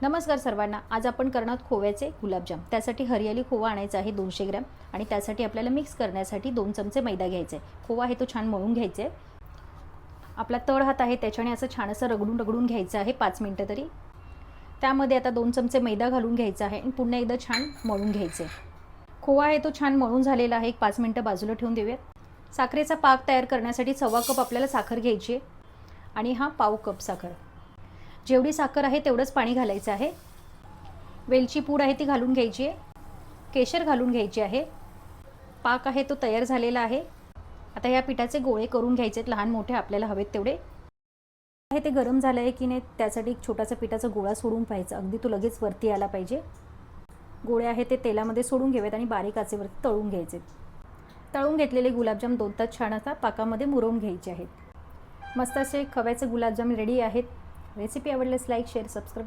नमस्कार सर्वांना। आज आपण करणार आहोत खोव्याचे गुलाबजाम। त्यासाठी हरियाली खोवा आणायचा आहे 200 ग्रॅम आणि त्यासाठी आपल्याला मिक्स करण्यासाठी 2 चमचे मैदा घ्यायचा आहे। खोवा आहे तो छान मळून घ्यायचा आहे। आपला तळ हात आहे त्याच्याने असं छान असं रगडून घ्यायचं आहे 5 मिनिटं तरी। त्यामध्ये आता 2 चमचे मैदा घालून घ्यायचा आहे आणि पुन्हा एकदा छान मळून घ्यायचे। खोवा आहे तो छान मळून झालेला आहे। 5 मिनिटं बाजूला ठेवून देऊयात। साखरेचा पाक तयार करण्यासाठी 1/4 कप आपल्याला साखर घ्यायची आहे आणि हा पाव कप साखर। जेवढी साखर आहे तेवढंच पाणी घालायचं आहे। वेलची पूड आहे ती घालून घ्यायची आहे। केशर घालून घ्यायचे आहे। पाक आहे तो तयार झालेला आहे। आता या पिठाचे गोळे करून घ्यायचे लहान मोठे आपल्याला हवेत तेवढे। आहे ते गरम झालं आहे की नाही त्यासाठी एक छोटासा पिठाचा गोळा सोडून पाहायचा, अगदी तो लगेच वरती आला पाहिजे। गोळे आहे ते तेलामध्ये सोडून घ्यावेत आणि बारीक आचेवरती तळून घ्यायचे। तळून घेतलेले गुलाबजाम 2 तास छान असा पाकामध्ये मुरवून घ्यायचे आहेत। मस्त असे खव्याचे गुलाबजाम रेडी आहेत। रेसिपी आवडल्यास लाईक शेअर सबस्क्राईब